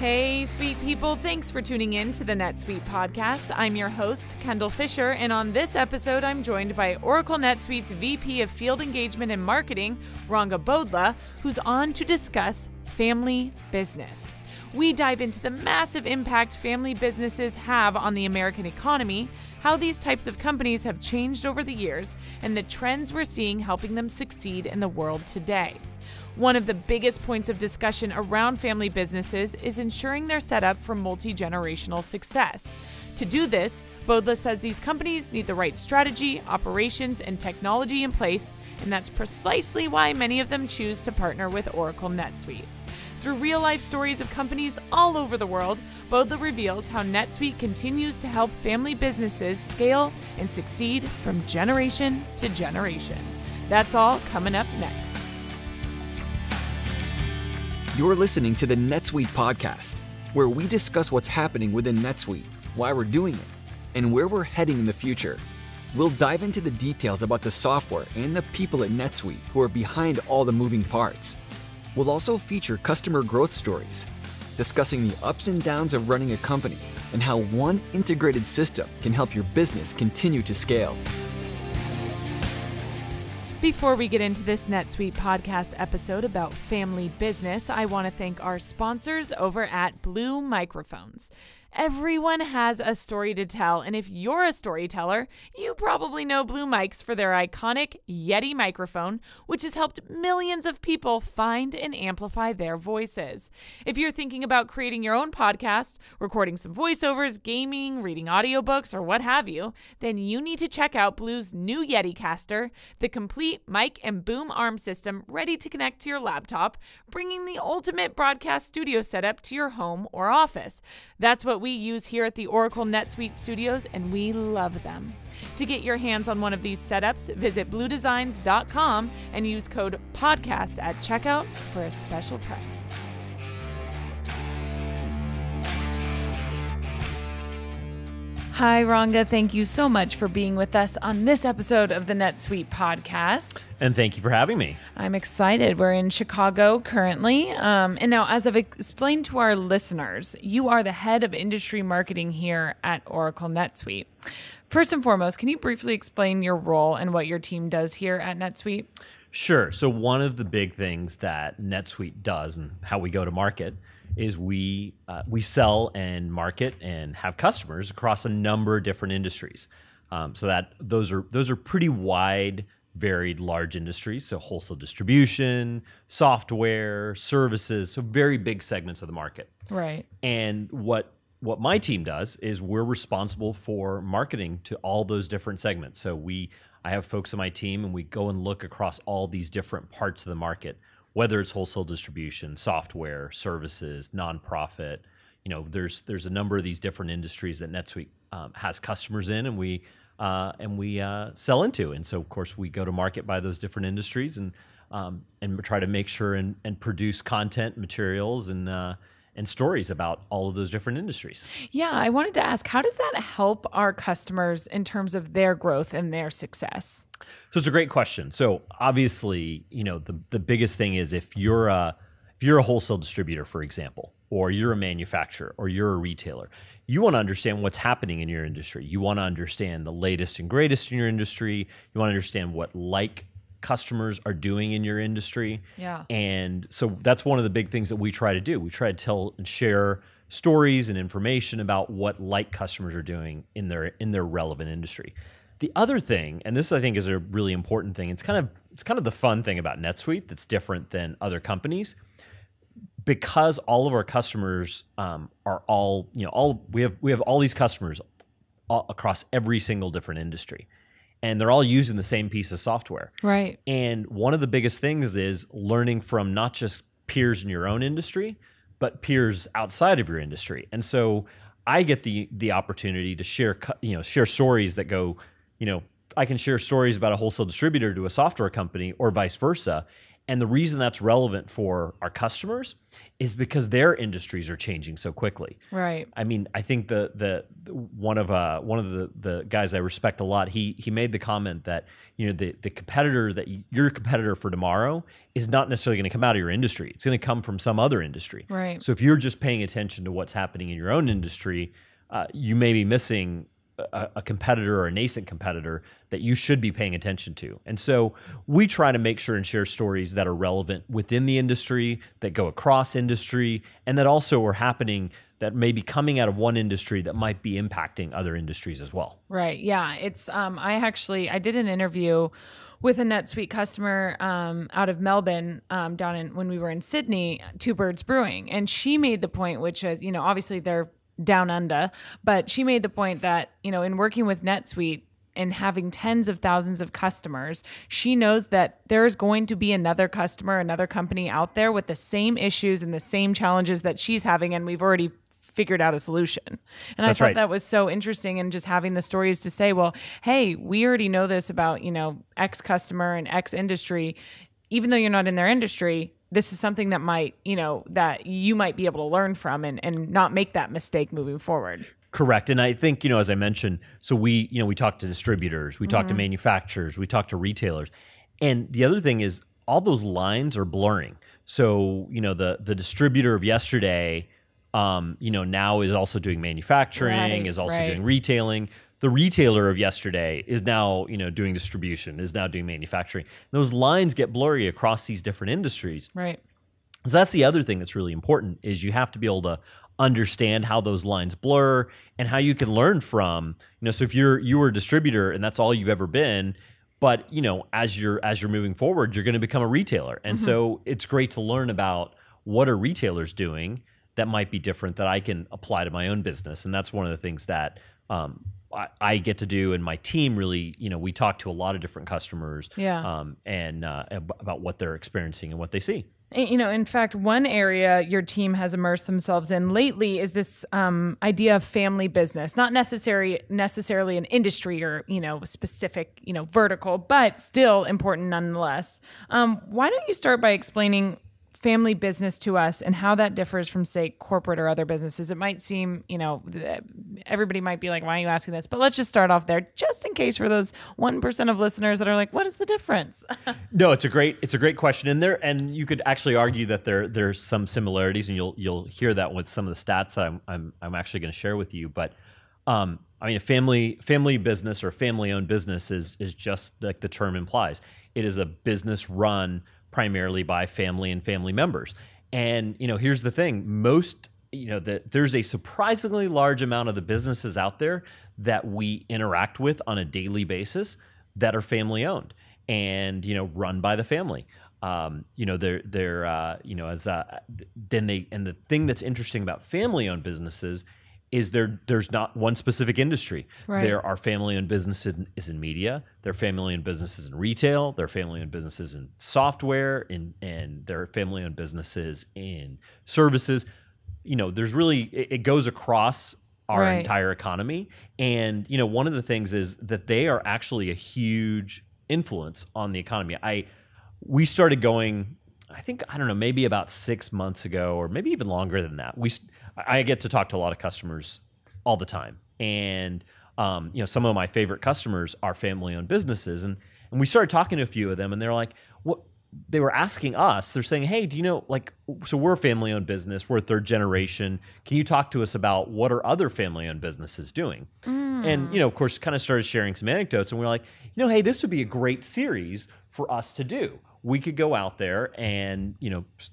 Hey, sweet people. Thanks for tuning in to the NetSuite podcast. I'm your host, Kendall Fisher, and on this episode, I'm joined by Oracle NetSuite's VP of Field Engagement and Marketing, Ranga Bodla, who's on to discuss family business. We dive into the massive impact family businesses have on the American economy, how these types of companies have changed over the years, and the trends we're seeing helping them succeed in the world today. One of the biggest points of discussion around family businesses is ensuring they're set up for multi-generational success. To do this, Bodla says these companies need the right strategy, operations, and technology in place, and that's precisely why many of them choose to partner with Oracle NetSuite. Through real-life stories of companies all over the world, Bodla reveals how NetSuite continues to help family businesses scale and succeed from generation to generation. That's all coming up next. You're listening to the NetSuite podcast, where we discuss what's happening within NetSuite, why we're doing it, and where we're heading in the future. We'll dive into the details about the software and the people at NetSuite who are behind all the moving parts. We'll also feature customer growth stories, discussing the ups and downs of running a company and how one integrated system can help your business continue to scale. Before we get into this NetSuite podcast episode about family business, I want to thank our sponsors over at Blue Microphones. Everyone has a story to tell, and if you're a storyteller, you probably know Blue Mics for their iconic Yeti microphone, which has helped millions of people find and amplify their voices. If you're thinking about creating your own podcast, recording some voiceovers, gaming, reading audiobooks, or what have you, then you need to check out Blue's new Yeti Caster, the complete mic and boom arm system ready to connect to your laptop, bringing the ultimate broadcast studio setup to your home or office. That's what we use here at the Oracle NetSuite studios, and we love them. To get your hands on one of these setups, visit bluedesigns.com and use code PODCAST at checkout for a special price. Hi, Ranga. Thank you so much for being with us on this episode of the NetSuite podcast. And thank you for having me. I'm excited. We're in Chicago currently. And now, as I've explained to our listeners, you are the head of industry marketing here at Oracle NetSuite. First and foremost, can you briefly explain your role and what your team does here at NetSuite? Sure. So one of the big things that NetSuite does and how we go to market is we sell and market and have customers across a number of different industries. So that those are pretty wide, varied, large industries. So wholesale distribution, software, services, so very big segments of the market. Right. And what my team does is we're responsible for marketing to all those different segments. So I have folks on my team, and we go and look across all these different parts of the market, whether it's wholesale distribution, software, services, nonprofit. You know, there's a number of these different industries that NetSuite has customers in, and we sell into. And so, of course, we go to market by those different industries and try to make sure and produce content, materials, and stories about all of those different industries. Yeah, I wanted to ask, how does that help our customers in terms of their growth and their success? So it's a great question. So obviously, you know, the biggest thing is if you're a wholesale distributor, for example, or you're a manufacturer or you're a retailer, you want to understand what's happening in your industry. You want to understand the latest and greatest in your industry. You want to understand what customers are doing in your industry. Yeah. And so that's one of the big things that we try to do. We try to tell and share stories and information about what customers are doing in their relevant industry. The other thing, and this I think is a really important thing, it's kind of the fun thing about NetSuite that's different than other companies, because all of our customers are all, you know, we have all these customers across every single different industry. And they're all using the same piece of software. Right. And one of the biggest things is learning from not just peers in your own industry, but peers outside of your industry. And so I get the opportunity to share stories that go, you know, I can share stories about a wholesale distributor to a software company or vice versa. And the reason that's relevant for our customers is because their industries are changing so quickly. Right. I mean, I think one of the guys I respect a lot, he made the comment that, the competitor that your competitor for tomorrow is not necessarily going to come out of your industry. It's going to come from some other industry. Right. So if you're just paying attention to what's happening in your own industry, you may be missing a competitor or a nascent competitor that you should be paying attention to. And so we try to make sure and share stories that are relevant within the industry, that go across industry, and that also are happening that may be coming out of one industry that might be impacting other industries as well. Right. Yeah. It's I did an interview with a NetSuite customer out of Melbourne when we were in Sydney, Two Birds Brewing, and she made the point, which is, obviously they're down under, but she made the point that, in working with NetSuite and having tens of thousands of customers, she knows that there's going to be another customer, another company out there with the same issues and the same challenges that she's having, and we've already figured out a solution. And I thought that was so interesting, and just having the stories to say, well, hey, we already know this about, X customer and X industry. Even though you're not in their industry, this is something that might, that you might be able to learn from and not make that mistake moving forward. Correct. And I think, as I mentioned, so we talk to distributors, we talk to manufacturers, we talk to retailers. And the other thing is all those lines are blurring. So, the distributor of yesterday, now is also doing manufacturing, is also doing retailing. The retailer of yesterday is now, doing distribution, is now doing manufacturing. Those lines get blurry across these different industries. Right. So that's the other thing that's really important, is you have to be able to understand how those lines blur and how you can learn from, so if you were a distributor and that's all you've ever been, but as you're moving forward, you're going to become a retailer. And so it's great to learn about what are retailers doing that might be different that I can apply to my own business. And that's one of the things that I get to do, and my team really, we talk to a lot of different customers, and about what they're experiencing and what they see. In fact, one area your team has immersed themselves in lately is this idea of family business, not necessarily an industry or, specific, vertical, but still important nonetheless. Why don't you start by explaining family business to us and how that differs from, say, corporate or other businesses? It might seem, everybody might be like, why are you asking this? But let's just start off there, just in case for those 1% of listeners that are like, what is the difference? No, it's a great question in there, and you could actually argue that there's some similarities, and you'll hear that with some of the stats that I'm actually going to share with you. But a family business or family-owned business is just like the term implies. It is a business run primarily by family and family members. And, here's the thing, there's a surprisingly large amount of the businesses out there that we interact with on a daily basis that are family owned and, run by the family. And the thing that's interesting about family owned businesses is there's not one specific industry. Right. There are family-owned businesses in media. There are family-owned businesses in retail. There are family-owned businesses in software, and there are family-owned businesses in services. There's really, it goes across our entire economy. And, one of the things is that they are actually a huge influence on the economy. We started going, maybe about 6 months ago, or maybe even longer than that. I get to talk to a lot of customers all the time, and some of my favorite customers are family-owned businesses, and we started talking to a few of them, and they're like, what? They were asking us. They're saying, "Hey, do you know, so we're a family-owned business. We're third generation. Can you talk to us about what are other family-owned businesses doing?" And of course, kind of started sharing some anecdotes, and we were like, "Hey, this would be a great series for us to do. We could go out there and,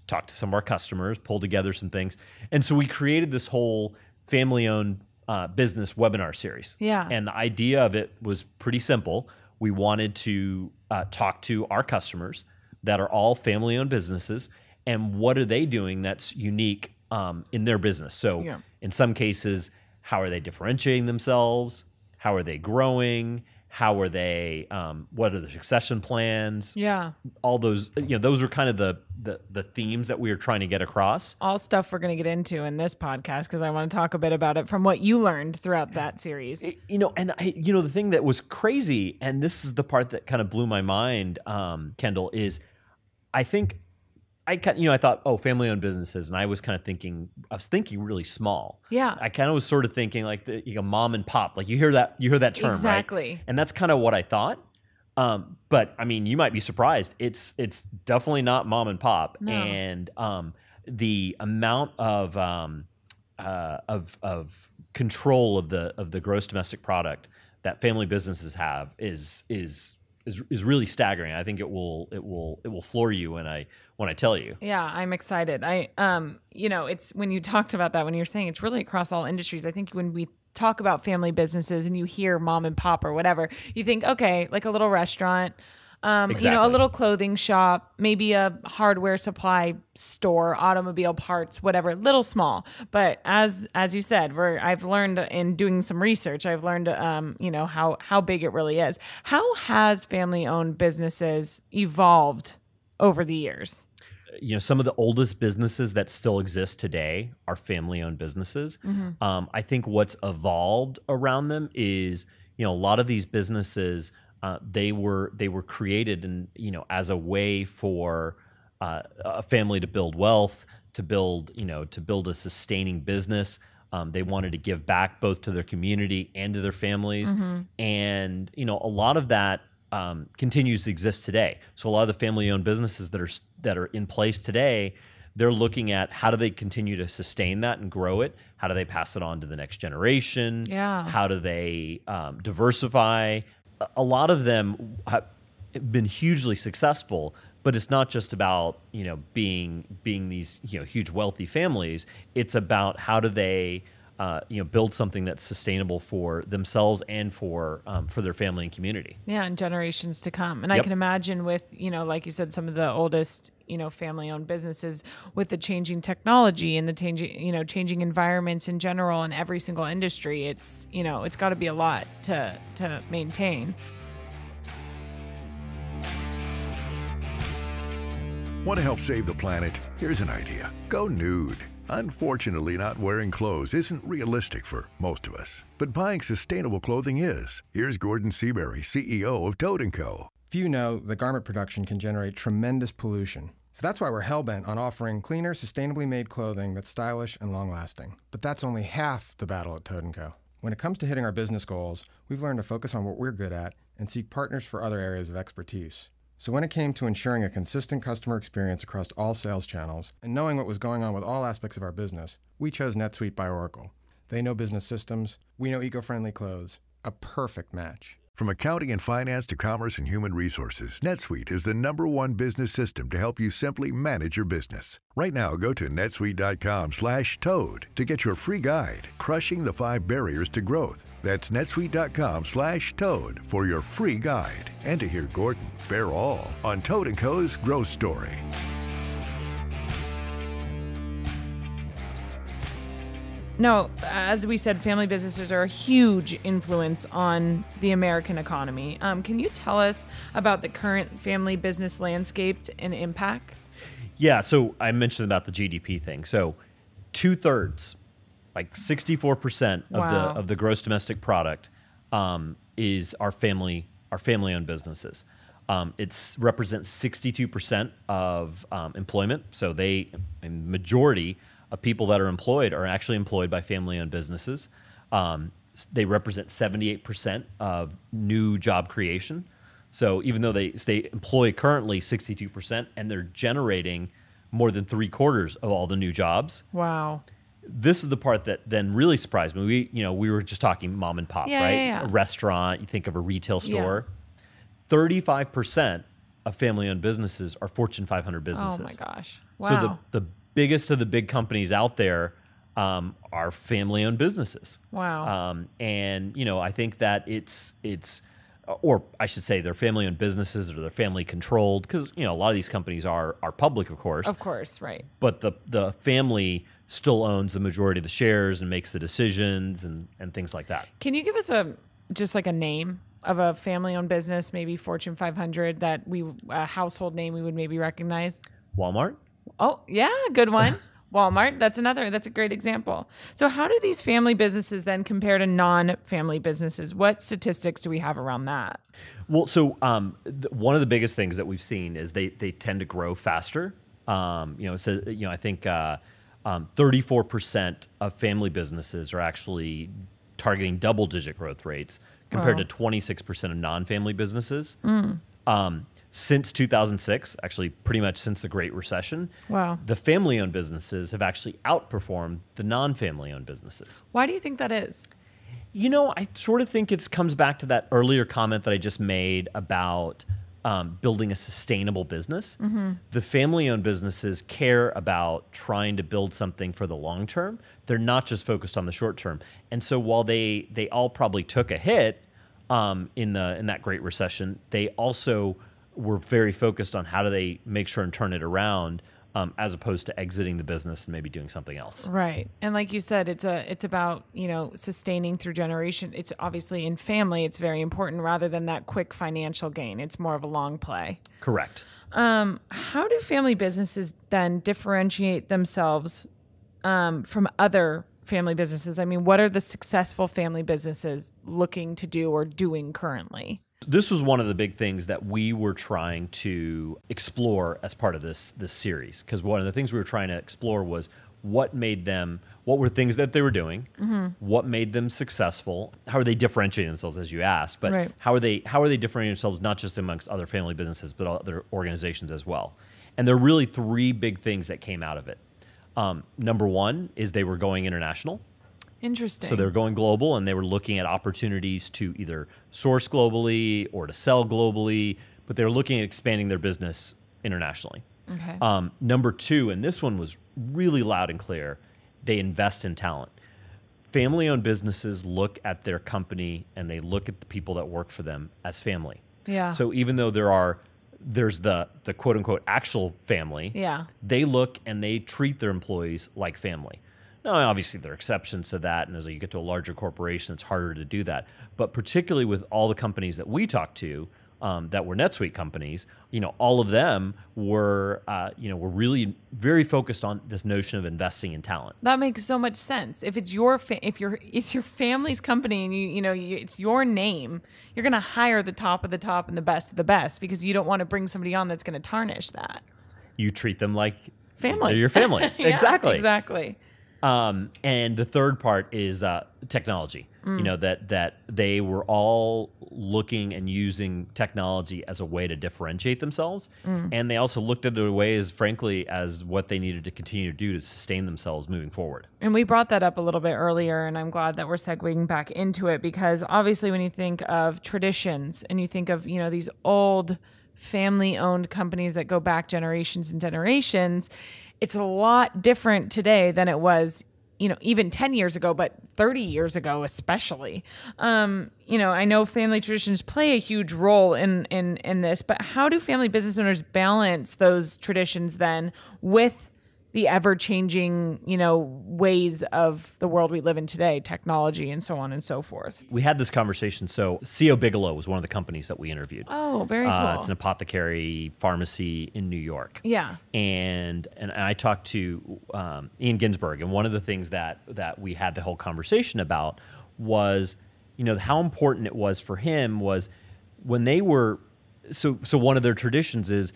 talk to some of our customers, pull together some things." And so we created this whole family-owned business webinar series. Yeah. And the idea of it was pretty simple. We wanted to talk to our customers that are all family-owned businesses, and what are they doing that's unique in their business. So in some cases, how are they differentiating themselves? How are they growing? How are they, what are the succession plans? Yeah. All those, those are kind of the themes that we are trying to get across. All stuff we're going to get into in this podcast, because I want to talk a bit about it from what you learned throughout that series. The thing that was crazy, and this is the part that kind of blew my mind, Kendall, is I think I thought, oh, family-owned businesses, and I was thinking really small. Yeah. I kind of was sort of thinking like mom and pop. Like you hear that term, exactly. right? And that's kind of what I thought. But I mean, you might be surprised. It's definitely not mom and pop, No. and the amount of control of the gross domestic product that family businesses have is really staggering. I think it will floor you when I tell you. Yeah, I'm excited. It's when you talked about that, when you're saying it's really across all industries. I think when we talk about family businesses and you hear mom and pop or whatever, you think, okay, like a little restaurant, Exactly. a little clothing shop, maybe a hardware supply store, automobile parts, whatever, little small. But as you said, I've learned in doing some research, I've learned, how big it really is. How has family-owned businesses evolved over the years? Some of the oldest businesses that still exist today are family-owned businesses. Mm-hmm. I think what's evolved around them is, a lot of these businesses, they were created and as a way for a family to build wealth, to build a sustaining business. They wanted to give back both to their community and to their families, Mm-hmm. and a lot of that continues to exist today. So a lot of the family-owned businesses that are in place today, they're looking at how do they continue to sustain that and grow it? How do they pass it on to the next generation? Yeah. How do they diversify? A lot of them have been hugely successful, but it's not just about being these huge wealthy families. It's about how do they build something that's sustainable for themselves and for their family and community. Yeah, and generations to come. And I Yep. can imagine with, like you said, some of the oldest, family-owned businesses with the changing technology and the changing environments in general in every single industry, it's got to be a lot to maintain. Want to help save the planet? Here's an idea. Go nude. Unfortunately, not wearing clothes isn't realistic for most of us, but buying sustainable clothing is. Here's Gordon Seabury, CEO of Toad & Co. Few know that garment production can generate tremendous pollution. So that's why we're hellbent on offering cleaner, sustainably made clothing that's stylish and long-lasting. But that's only half the battle at Toad & Co. When it comes to hitting our business goals, we've learned to focus on what we're good at and seek partners for other areas of expertise. So when it came to ensuring a consistent customer experience across all sales channels and knowing what was going on with all aspects of our business, we chose NetSuite by Oracle. They know business systems, we know eco-friendly clothes. A perfect match. From accounting and finance to commerce and human resources, NetSuite is the #1 business system to help you simply manage your business. Right now, go to netsuite.com/toad to get your free guide, Crushing the 5 Barriers to Growth. That's netsuite.com/toad for your free guide and to hear Gordon bear all on Toad & Co.'s growth story. No, as we said, family businesses are a huge influence on the American economy. Can you tell us about the current family business landscape and impact? Yeah, so I mentioned about the GDP thing. So 2/3, like 64% Wow. of the gross domestic product is our family-owned businesses. It represents 62% of employment. So a majority of people that are employed are actually employed by family-owned businesses. They represent 78% of new job creation. So even though they employ currently 62%, and they're generating more than 3/4 of all the new jobs. Wow. This is the part that then really surprised me. We were just talking mom and pop, Yeah, right? yeah, yeah. A restaurant, you think of a retail store. 35% of family-owned businesses are Fortune 500 businesses. Oh my gosh. Wow. So the biggest of the big companies out there are family-owned businesses. Wow. And I think that or I should say, they're family-owned businesses or they're family-controlled, because a lot of these companies are public, of course. Of course, right. But the family still owns the majority of the shares and makes the decisions and things like that. Can you give us just like a name of a family-owned business, maybe Fortune 500, a household name we would maybe recognize? Walmart. Oh, yeah, good one. Walmart, that's a great example. So how do these family businesses then compare to non-family businesses? What statistics do we have around that? Well, so one of the biggest things that we've seen is they tend to grow faster. I think 34% of family businesses are actually targeting double-digit growth rates compared to 26% of non-family businesses. Since 2006, actually pretty much since the Great Recession, the family-owned businesses have actually outperformed the non-family-owned businesses. Why do you think that is? I sort of think it comes back to that earlier comment that I just made about building a sustainable business. The family-owned businesses care about trying to build something for the long term. They're not just focused on the short term. And so while they all probably took a hit in that Great Recession, they also were very focused on how do they make sure and turn it around, as opposed to exiting the business and maybe doing something else. Right. And like you said, it's about, sustaining through generation. It's obviously in family, it's very important rather than that quick financial gain. It's more of a long play. Correct. How do family businesses then differentiate themselves from other family businesses? I mean, what are the successful family businesses looking to do or doing currently? This was one of the big things that we were trying to explore as part of this series, because one of the things we were trying to explore was what were things that they were doing, what made them successful, how are they differentiating themselves, as you asked, but how are they differentiating themselves not just amongst other family businesses, but other organizations as well. And there are really three big things that came out of it. Number one is they were going international. Interesting. So they were going global, and they were looking at opportunities to either source globally or to sell globally, but they were looking at expanding their business internationally. Okay. Number two, and this one was really loud and clear, they invest in talent. Family-owned businesses look at their company and they look at the people that work for them as family. Yeah. So even though there's the quote-unquote actual family, they look and they treat their employees like family. Now, obviously, there are exceptions to that, and as you get to a larger corporation, it's harder to do that. But particularly with all the companies that we talked to that were NetSuite companies, all of them were really very focused on this notion of investing in talent. That makes so much sense. If it's it's your family's company and it's your name, you're going to hire the top of the top and the best of the best because you don't want to bring somebody on that's going to tarnish that. You treat them like family. They're your family. Yeah, exactly. And the third part is technology. That they were all looking and using technology as a way to differentiate themselves, and they also looked at it a way as what they needed to continue to do to sustain themselves moving forward. And we brought that up a little bit earlier, and I'm glad that we're segueing back into it because obviously when you think of traditions and you think of these old family-owned companies that go back generations and generations, it's a lot different today than it was, even 10 years ago, but 30 years ago especially. I know family traditions play a huge role in this, but how do family business owners balance those traditions then with the ever-changing, ways of the world we live in today, technology and so on and so forth? We had this conversation. So CO Bigelow was one of the companies that we interviewed. Oh, very cool. It's an apothecary pharmacy in New York. Yeah. And I talked to Ian Ginsberg, and one of the things that we had the whole conversation about was, how important it was for him was when they were, so one of their traditions is,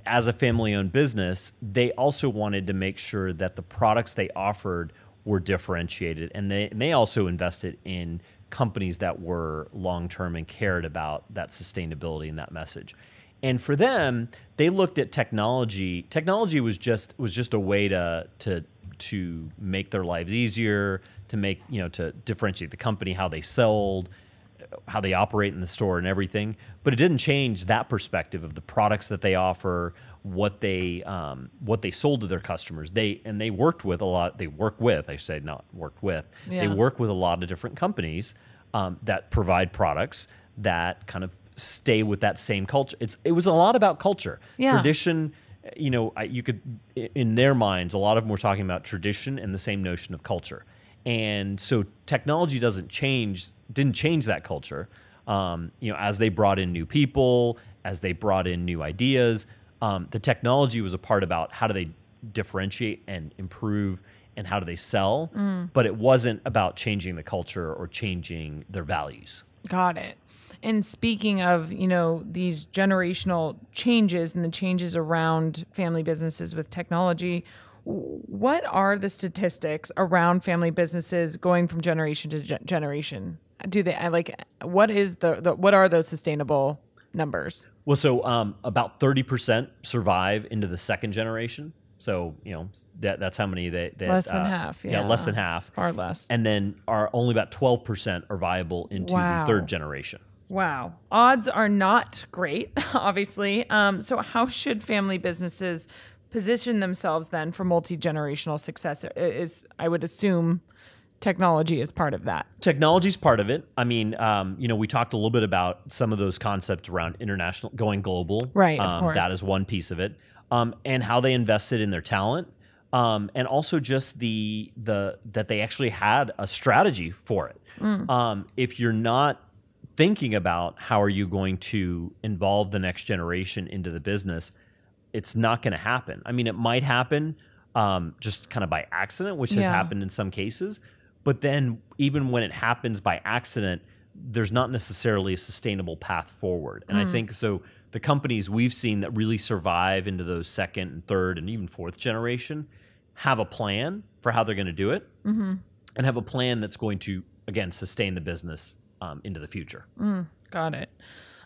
as a family-owned business, they also wanted to make sure that the products they offered were differentiated, and they also invested in companies that were long-term and cared about that sustainability and that message. And for them, they looked at technology. Technology was just a way to make their lives easier, to differentiate the company, how they sold, how they operate in the store and everything, but it didn't change that perspective of the products that they offer, what they sold to their customers. They work with a lot of different companies that provide products that kind of stay with that same culture. It was a lot about culture. Tradition, you could, in their minds, a lot of them were talking about tradition and the same notion of culture. And so technology didn't change that culture. As they brought in new people, as they brought in new ideas, the technology was a part about how do they differentiate and improve and how do they sell, but it wasn't about changing the culture or changing their values. Got it. And speaking of, these generational changes and the changes around family businesses with technology, what are the statistics around family businesses going from generation to generation? Do they what are those sustainable numbers? Well, so about 30% survive into the second generation. So, that's how many that less than half. Yeah, less than half. Far less. And then only about 12% are viable into the third generation. Wow. Odds are not great, obviously. So how should family businesses position themselves then for multi-generational success? I would assume technology is part of that. Technology is part of it. I mean, we talked a little bit about some of those concepts around international, going global. Right, of course. That is one piece of it. And how they invested in their talent. And also just that they actually had a strategy for it. If you're not thinking about how are you going to involve the next generation into the business, it's not going to happen. I mean, it might happen just kind of by accident, which has happened in some cases. But then even when it happens by accident, there's not necessarily a sustainable path forward. And I think so the companies we've seen that really survive into those second and third and even fourth generation have a plan for how they're going to do it and have a plan that's going to, again, sustain the business into the future. Got it.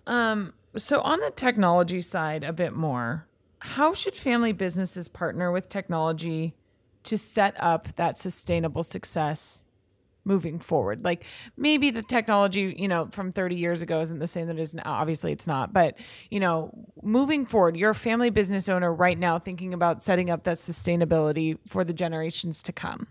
So on the technology side a bit more, how should family businesses partner with technology to set up that sustainable success moving forward? Like maybe the technology, from 30 years ago isn't the same that it is now. Obviously it's not, but moving forward, you're a family business owner right now thinking about setting up that sustainability for the generations to come.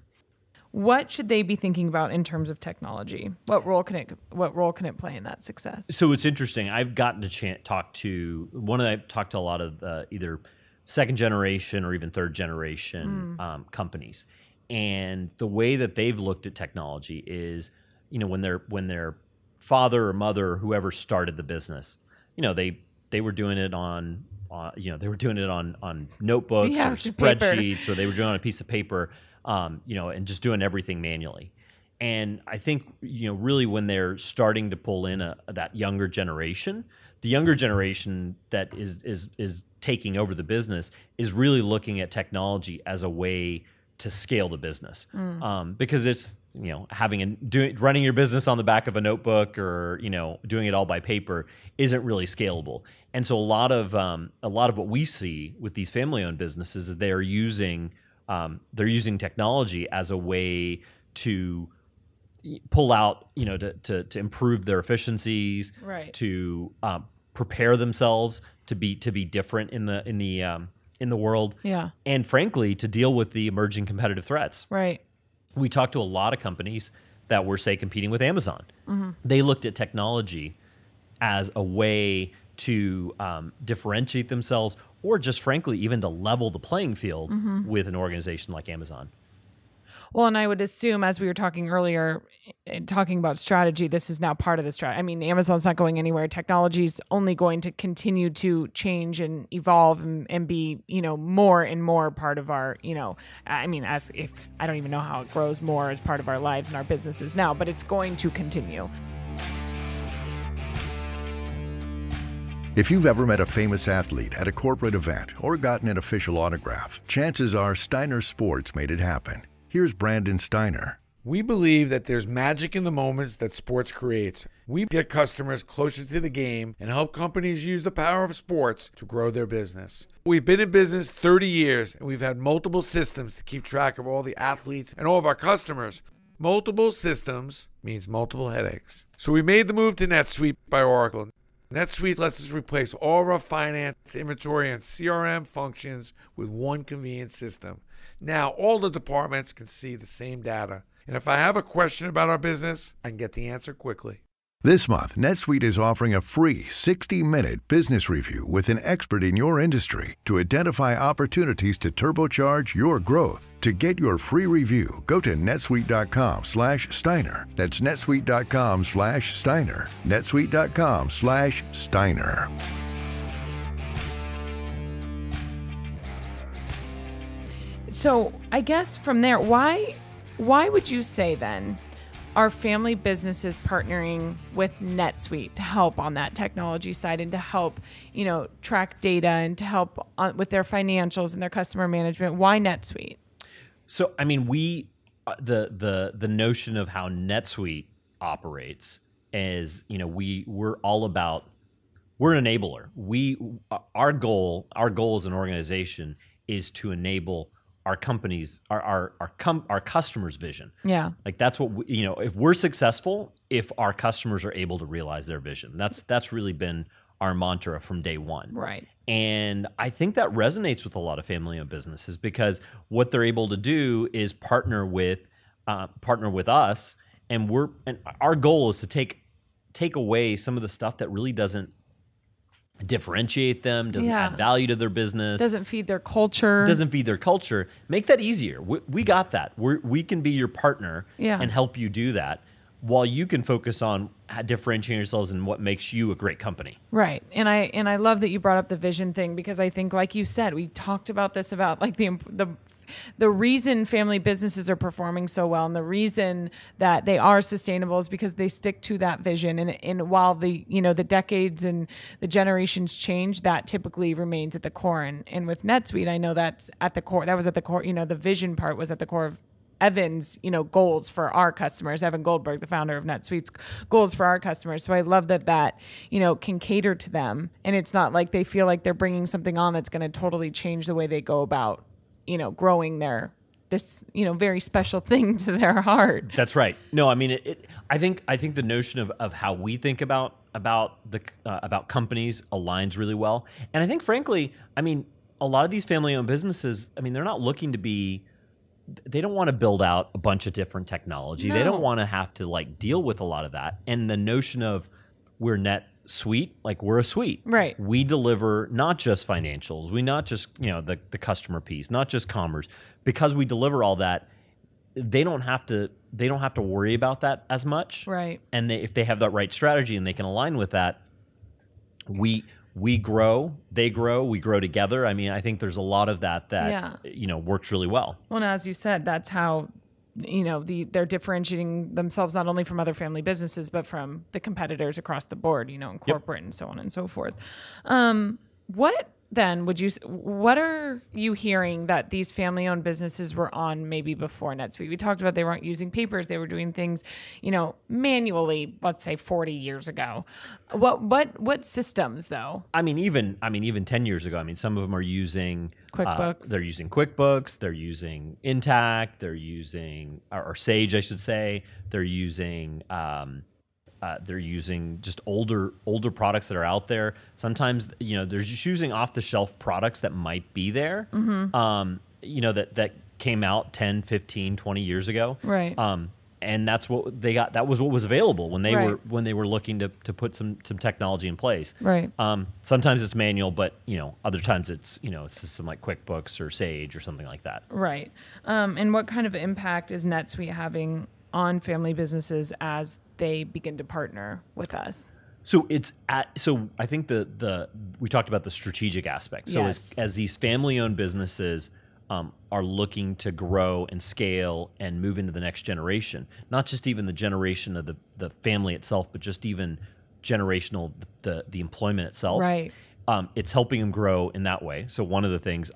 What should they be thinking about in terms of technology? What role can it play in that success? So it's interesting. I've gotten to talk to I've talked to a lot of either second generation or even third generation companies. And the way that they've looked at technology is, when their father or mother or whoever started the business, they were doing it on notebooks or spreadsheets, or they were doing it on a piece of paper, and just doing everything manually. And I think, really when they're starting to pull in that younger generation, the younger generation that is taking over the business is really looking at technology as a way to scale the business, because it's running your business on the back of a notebook or doing it all by paper isn't really scalable. And so a lot of what we see with these family-owned businesses is they're using technology as a way to pull out, to improve their efficiencies, right, to prepare themselves to be different in the world, and frankly, to deal with the emerging competitive threats. Right. We talked to a lot of companies that were, say, competing with Amazon. They looked at technology as a way to differentiate themselves, or just frankly, even to level the playing field with an organization like Amazon. Well, and I would assume, as we were talking earlier, talking about strategy, this is now part of the strategy. I mean, Amazon's not going anywhere. Technology is only going to continue to change and evolve and be, more and more part of our, as if I don't even know how it grows more as part of our lives and our businesses now, but it's going to continue. If you've ever met a famous athlete at a corporate event or gotten an official autograph, chances are Steiner Sports made it happen. Here's Brandon Steiner. We believe that there's magic in the moments that sports creates. We get customers closer to the game and help companies use the power of sports to grow their business. We've been in business 30 years, and we've had multiple systems to keep track of all the athletes and all of our customers. Multiple systems means multiple headaches. So we made the move to NetSuite by Oracle. NetSuite lets us replace all of our finance, inventory, and CRM functions with one convenient system. Now all the departments can see the same data. And if I have a question about our business, I can get the answer quickly. This month, NetSuite is offering a free 60-minute business review with an expert in your industry to identify opportunities to turbocharge your growth. To get your free review, go to netsuite.com/Steiner. That's netsuite.com/Steiner. netsuite.com/Steiner. So I guess from there, why would you say then are family businesses partnering with NetSuite to help on that technology side and to help, track data and to help with their financials and their customer management? Why NetSuite? So, I mean, the notion of how NetSuite operates is, we're all about, we're an enabler. Our goal as an organization is to enable our companies, our customers' vision. Yeah. Like that's what if we're successful, if our customers are able to realize their vision. That's really been our mantra from day one. Right. And I think that resonates with a lot of family-owned businesses because what they're able to do is partner with us, and our goal is to take away some of the stuff that really doesn't differentiate them, doesn't add value to their business, doesn't feed their culture, make that easier. We got that. We can be your partner and help you do that, while you can focus on differentiating yourselves and what makes you a great company. Right. And I love that you brought up the vision thing, because I think, like you said, we talked about this, about like the reason family businesses are performing so well and the reason that they are sustainable is because they stick to that vision. And while the decades and the generations change, that typically remains at the core. And with NetSuite, I know that's at the core. That was at the core. The vision part was at the core of Evan's, goals for our customers. Evan Goldberg, the founder of NetSuite's goals for our customers. So I love that can cater to them, and it's not like they feel like they're bringing something on that's going to totally change the way they go about growing this very special thing to their heart. That's right. No, I mean, I think the notion of how we think about companies aligns really well. And I think, frankly, I mean, a lot of these family-owned businesses, I mean, they're not looking to be. They don't want to build out a bunch of different technology. No. They don't want to have to deal with a lot of that. And the notion of we're NetSuite, we're a suite. Right. We deliver not just financials, we not just, the customer piece, not just commerce. Because we deliver all that, they don't have to worry about that as much. Right. And if they have that right strategy and they can align with that, we grow, they grow, we grow together. I mean, I think there's a lot of that works really well. Well, as you said, that's how they're differentiating themselves not only from other family businesses, but from the competitors across the board, in corporate and so on and so forth. What are you hearing that these family-owned businesses were on maybe before NetSuite? We talked about they weren't using papers; they were doing things, manually. Let's say 40 years ago. What systems though? I mean, even 10 years ago. I mean, some of them are using QuickBooks. They're using QuickBooks. They're using Intact. They're using or Sage, I should say. They're using just older products that are out there. Sometimes, they're just using off-the-shelf products that might be there, that came out 10, 15, 20 years ago. Right. And that's what they got. That was what was available when they were looking to put some technology in place. Right. Sometimes it's manual, but, other times it's, a system like QuickBooks or Sage or something like that. Right. And what kind of impact is NetSuite having on family businesses as they begin to partner with us? So I think we talked about the strategic aspect. So yes. as these family-owned businesses are looking to grow and scale and move into the next generation, not just even the generation of the family itself, but just even generational, the employment itself. Right. It's helping them grow in that way. So one of the things,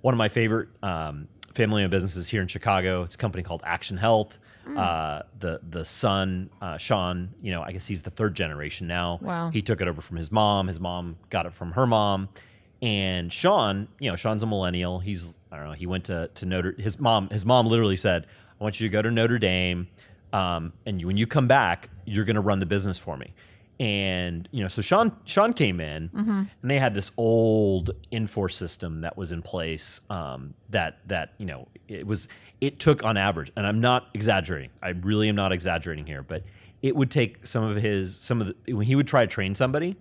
one of my favorite family-owned businesses here in Chicago, it's a company called Action Health. The son, Sean, I guess he's the third generation now. Wow. He took it over from his mom. His mom got it from her mom. And Sean, Sean's a millennial. He went to Notre. His mom literally said, "I want you to go to Notre Dame, and when you come back, you're going to run the business for me." And so Sean came in, and they had this old Infor system that was in place. It took on average, and I'm not exaggerating. I really am not exaggerating here, but it would take when he would try to train somebody,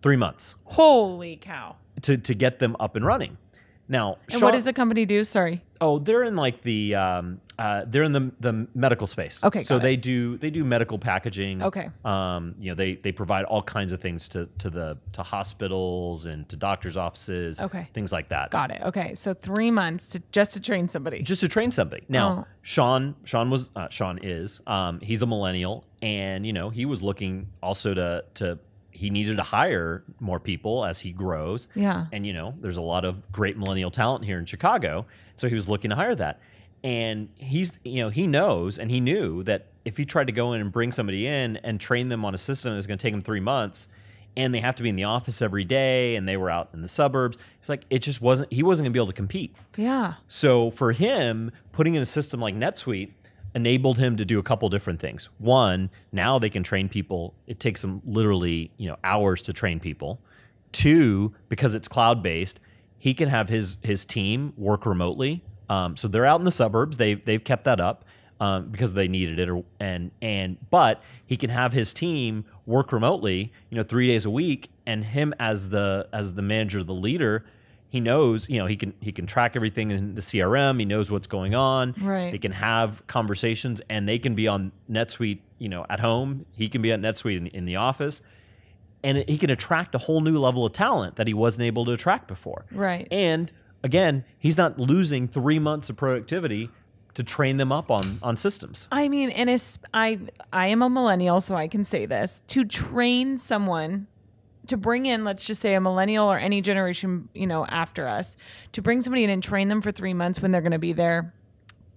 3 months. Holy cow! To get them up and running. Now, and what does the company do? Sorry. Oh, they're in like the They're in the medical space. Okay, so got they it. do medical packaging. Okay. They provide all kinds of things to hospitals and to doctors' offices. Okay. Things like that. Got it. Okay, so 3 months just to train somebody. Just to train somebody. Now, Oh. Sean is he's a millennial, and he was looking also to he needed to hire more people as he grows. Yeah. And there's a lot of great millennial talent here in Chicago, so he was looking to hire that. And he knows, and he knew that if he tried to go in and bring somebody in and train them on a system that was going to take them 3 months, and they have to be in the office every day, and they were out in the suburbs, it's like he wasn't going to be able to compete. Yeah. So for him, putting in a system like NetSuite enabled him to do a couple different things. One, now they can train people. It takes them literally hours to train people. Two, because it's cloud-based, he can have his team work remotely. So they're out in the suburbs. They've kept that up because they needed it. But he can have his team work remotely, 3 days a week, and him as the manager, the leader, he knows, he can track everything in the CRM. He knows what's going on. Right. They can have conversations, and they can be on NetSuite, at home. He can be at NetSuite in the office. And he can attract a whole new level of talent that he wasn't able to attract before. Right. And again, he's not losing 3 months of productivity to train them up on systems. I mean, and I am a millennial, so I can say this. To train someone, to bring in, let's just say a millennial or any generation, after us, to bring somebody in and train them for 3 months when they're going to be there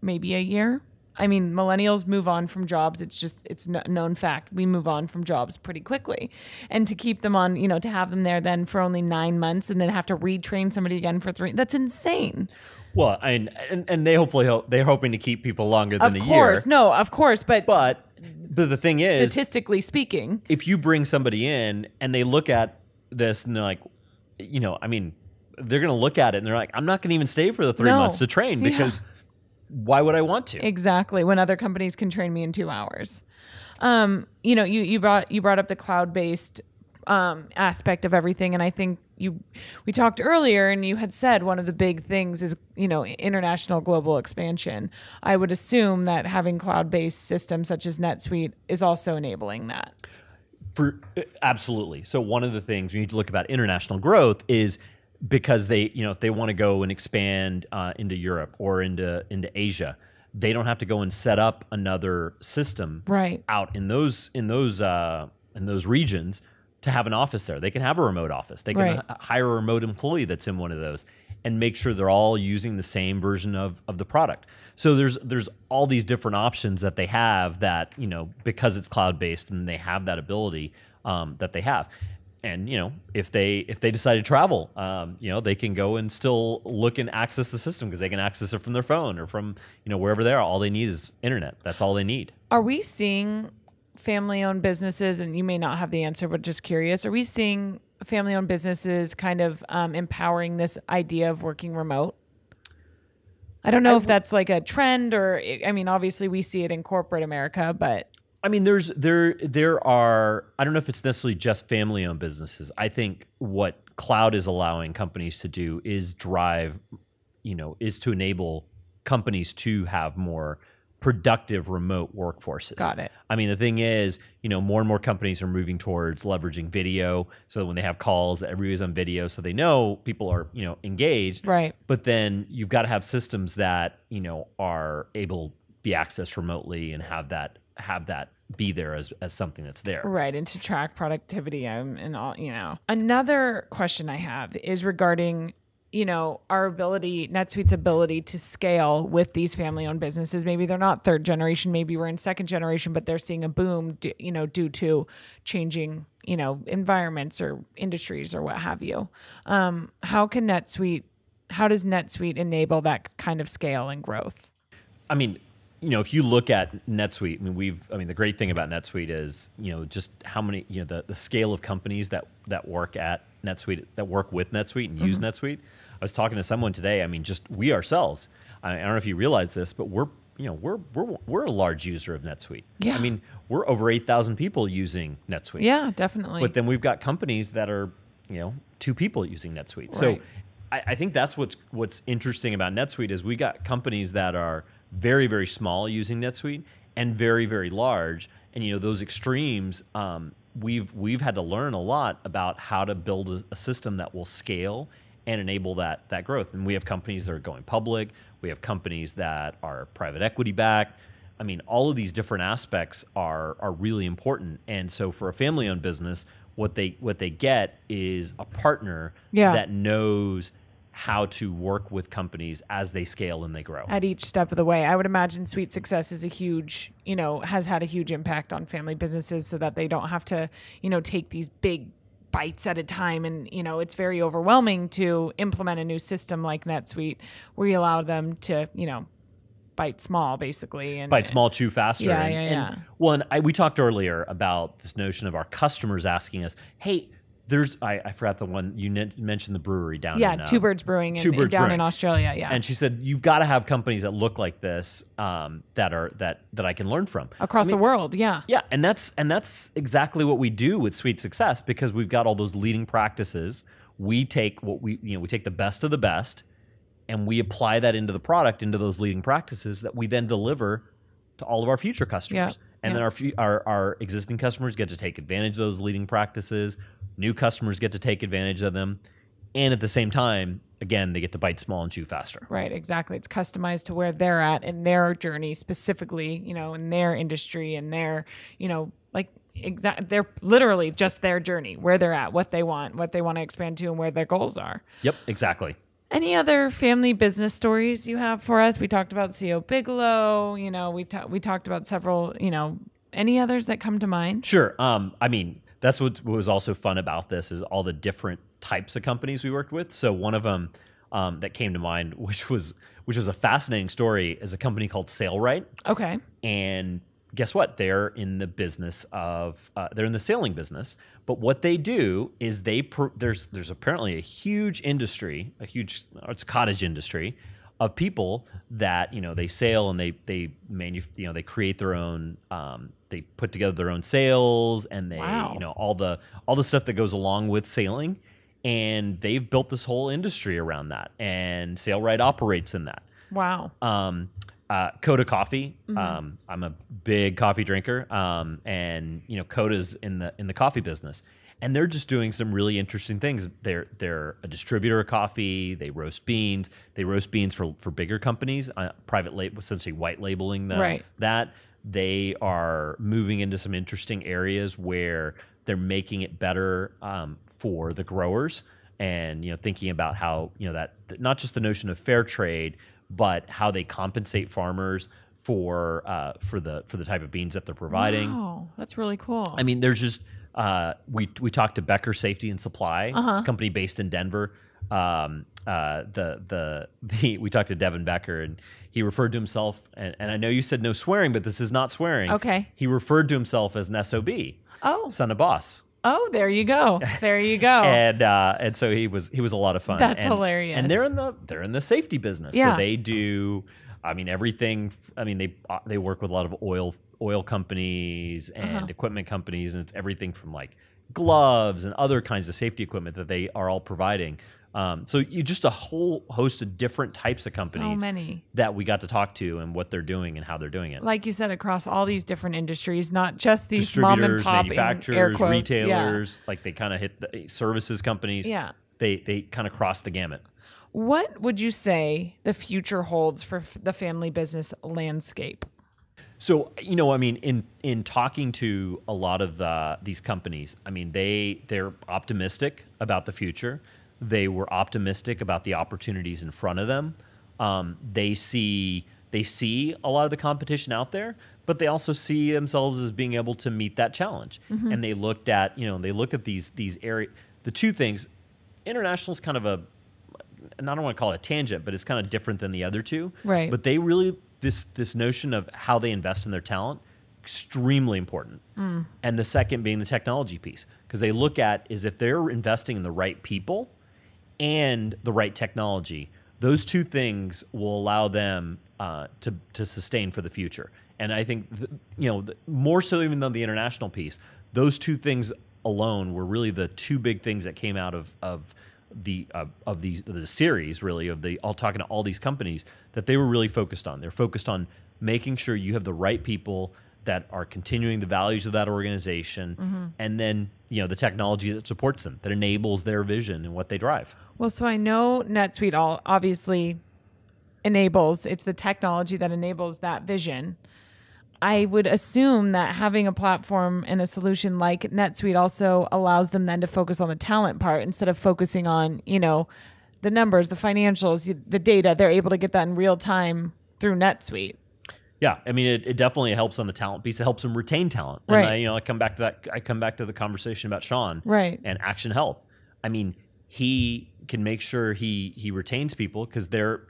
maybe a year. I mean, millennials move on from jobs. It's a known fact. We move on from jobs pretty quickly. And to keep them on, to have them there then for only 9 months and then have to retrain somebody again for 3, that's insane. Well, and they're hoping to keep people longer than a year. Of course. No, of course. But the thing is, statistically speaking, if you bring somebody in and they look at this and they're like, they're going to look at it and they're like, I'm not going to even stay for the 3 months to train because why would I want to? Exactly. When other companies can train me in 2 hours. You brought up the cloud-based aspect of everything. And I think we talked earlier and you had said one of the big things is, international global expansion. I would assume that having cloud-based systems such as NetSuite is also enabling that. Absolutely. So one of the things we need to look about international growth is because they, if they want to go and expand into Europe or into Asia, they don't have to go and set up another system out in those regions to have an office there. They can have a remote office. They can hire a remote employee that's in one of those and make sure they're all using the same version of the product. So there's all these different options that they have that, because it's cloud-based and they have that ability that they have. And, if they decide to travel, they can go and still look and access the system because they can access it from their phone or from, wherever they are. All they need is internet. That's all they need. Are we seeing family-owned businesses, and you may not have the answer, but just curious, are we seeing family-owned businesses kind of empowering this idea of working remote? I don't know if that's like a trend or, obviously we see it in corporate America, but... there are, I don't know if it's necessarily just family-owned businesses. I think what cloud is allowing companies to do is is to enable companies to have more productive remote workforces. Got it. The thing is, more and more companies are moving towards leveraging video so that when they have calls, everybody's on video so they know people are, engaged. Right. But then you've got to have systems that, are able to be accessed remotely and have that be there as something that's there. Right, and to track productivity and all, Another question I have is regarding, our ability, NetSuite's ability to scale with these family-owned businesses. Maybe they're not third generation, maybe we're in second generation, but they're seeing a boom, due to changing, environments or industries or what have you. How does NetSuite enable that kind of scale and growth? If you look at NetSuite, the great thing about NetSuite is, just how many, the scale of companies that work at NetSuite, that work with NetSuite and use NetSuite. I was talking to someone today. Just we ourselves. I don't know if you realize this, but we're a large user of NetSuite. Yeah. We're over 8,000 people using NetSuite. Yeah, definitely. But then we've got companies that are, 2 people using NetSuite. Right. So I think that's what's interesting about NetSuite is we got companies that are very, very small using NetSuite and very, very large. And those extremes, we've had to learn a lot about how to build a system that will scale and enable that growth. And we have companies that are going public. We have companies that are private equity backed. I mean, all of these different aspects are really important. And so for a family-owned business, what they get is a partner that knows how to work with companies as they scale and they grow. At each step of the way. I would imagine Sweet Success is a huge, has had a huge impact on family businesses so that they don't have to, take these big bites at a time. And, it's very overwhelming to implement a new system like NetSuite where you allow them to, bite small, basically. And bite small, chew faster. Yeah. We talked earlier about this notion of our customers asking us, hey, I forgot the one you mentioned, the brewery down in Two Birds Brewing in Australia. Yeah, and she said you've got to have companies that look like this that I can learn from across the world. Yeah, and that's exactly what we do with Sweet Success, because we've got all those leading practices. We take we take the best of the best, and we apply that into the product, into those leading practices that we then deliver to all of our future customers. And then our existing customers get to take advantage of those leading practices. New customers get to take advantage of them. And at the same time, again, they get to bite small and chew faster. Right, exactly. It's customized to where they're at in their journey, specifically, in their industry and their, they're literally just their journey, where they're at, what they want to expand to, and where their goals are. Yep, exactly. Any other family business stories you have for us? We talked about CO Bigelow. We talked about several. Any others that come to mind? Sure. That's what was also fun about this is all the different types of companies we worked with. So one of them that came to mind, which was a fascinating story, is a company called SailRight. Okay. And guess what? They're in the business of they're in the sailing business. But what they do is there's apparently a huge industry, it's a cottage industry of people that they sail and they create their own they put together their own sails, and they all the stuff that goes along with sailing, and they've built this whole industry around that, and SailRight operates in that. Wow. Coda Coffee. I'm a big coffee drinker, and Coda's in the coffee business, and they're just doing some really interesting things. They're a distributor of coffee. They roast beans. They roast beans for bigger companies, private label, essentially white labeling them. Right. That they are moving into some interesting areas where they're making it better for the growers, and thinking about how that not just the notion of fair trade, but how they compensate farmers for the type of beans that they're providing. Wow, that's really cool. I mean, there's just we talked to Becker Safety and Supply, it's a company based in Denver. We talked to Devin Becker, and he referred to himself, and I know you said no swearing, but this is not swearing. Okay. He referred to himself as an SOB. Oh. Son of boss. Oh, there you go. There you go. and so he was a lot of fun. That's hilarious. And they're in the safety business. Yeah. So they do everything. They work with a lot of oil companies and equipment companies, and it's everything from like gloves and other kinds of safety equipment that they are all providing. So you just a whole host of different types of companies, so many, that we got to talk to, and what they're doing and how they're doing it. Like you said, across all these different industries, not just these mom and pop manufacturers, retailers. Like they kind of hit the services companies. Yeah, they kind of cross the gamut. What would you say the future holds for the family business landscape? So, in talking to a lot of these companies, they're optimistic about the future. They were optimistic about the opportunities in front of them. They see a lot of the competition out there, but they also see themselves as being able to meet that challenge. Mm-hmm. And they look at these areas. The two things, international is kind of and I don't want to call it a tangent, but it's kind of different than the other two. Right. But they really, this notion of how they invest in their talent, extremely important. Mm. And the second being the technology piece, because they look at is if they're investing in the right people and the right technology, those two things will allow them to sustain for the future. And I think, more so even than the international piece, those two things alone were really the two big things that came out of the series, really, of the all talking to all these companies that they were really focused on. They're focused on making sure you have the right people that are continuing the values of that organization, and then the technology that supports them, that enables their vision and what they drive. Well, so I know NetSuite obviously enables, it's the technology that enables that vision. I would assume that having a platform and a solution like NetSuite also allows them then to focus on the talent part instead of focusing on, the numbers, the financials, the data. They're able to get that in real time through NetSuite. Yeah, I mean, it definitely helps on the talent piece. It helps them retain talent. And right. I come back to that. I come back to the conversation about Sean, right, and Action Health. I mean, he can make sure he retains people because they're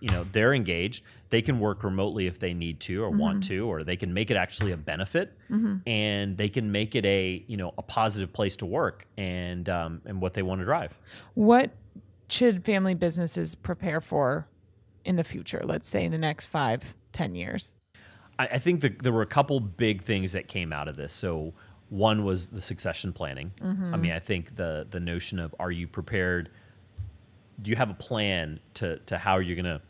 engaged. They can work remotely if they need to or want to, or they can make it actually a benefit, and they can make it a positive place to work and what they want to drive. What should family businesses prepare for in the future? Let's say in the next 5-10 years. I think there were a couple big things that came out of this. So one was the succession planning. I mean, I think the notion of, are you prepared? Do you have a plan to how you're going to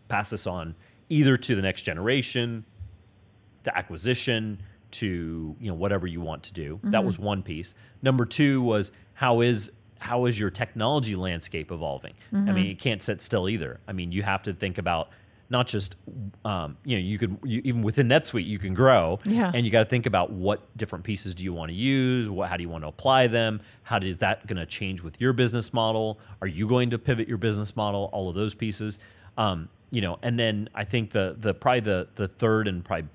pass this on, either to the next generation, to acquisition, to whatever you want to do? That was one piece. Number two was, how is your technology landscape evolving? I mean, you can't sit still either. I mean, you have to think about not just even within NetSuite you can grow, and you got to think about what different pieces do you want to use, how do you want to apply them, how is that going to change with your business model, are you going to pivot your business model, all of those pieces, and then I think the third and probably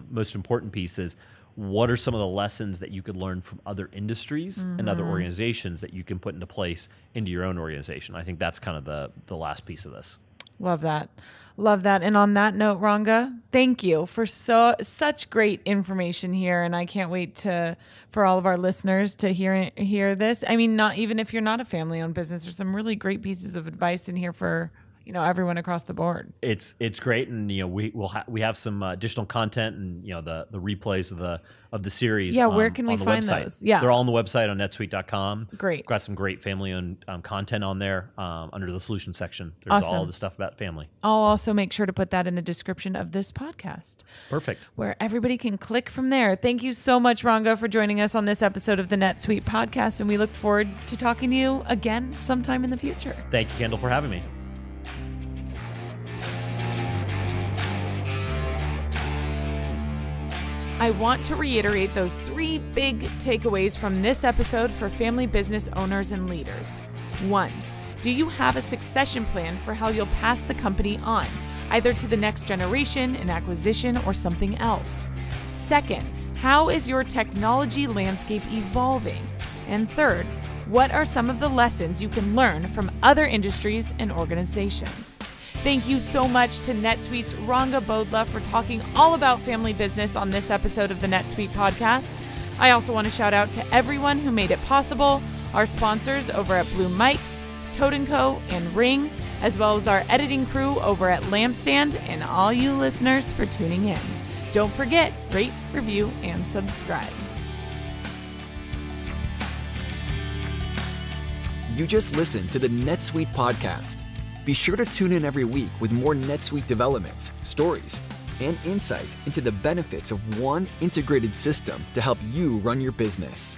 most important piece is, what are some of the lessons that you could learn from other industries and other organizations that you can put into place into your own organization? I think that's kind of the last piece of this. Love that. Love that. And on that note, Ranga, thank you for such great information here. And I can't wait for all of our listeners to hear this. I mean, not even if you're not a family-owned business, there's some really great pieces of advice in here for everyone across the board. It's great, and we have some additional content and the replays of the series. Yeah, where can we find those? Yeah, they're all on the website on netsuite.com. Great, got some great family-owned content on there under the solution section. There's all the stuff about family. I'll also make sure to put that in the description of this podcast. Perfect. Where everybody can click from there. Thank you so much, Ranga, for joining us on this episode of the NetSuite podcast, and we look forward to talking to you again sometime in the future. Thank you, Kendall, for having me. I want to reiterate those 3 big takeaways from this episode for family business owners and leaders. 1, do you have a succession plan for how you'll pass the company on, either to the next generation, an acquisition, or something else? 2nd, how is your technology landscape evolving? And 3rd, what are some of the lessons you can learn from other industries and organizations? Thank you so much to NetSuite's Ranga Bodla for talking all about family business on this episode of the NetSuite podcast. I also want to shout out to everyone who made it possible, our sponsors over at Blue Mics, Toad & Co, and Ring, as well as our editing crew over at Lampstand, and all you listeners for tuning in. Don't forget, rate, review, and subscribe. You just listened to the NetSuite podcast. Be sure to tune in every week with more NetSuite developments, stories, and insights into the benefits of one integrated system to help you run your business.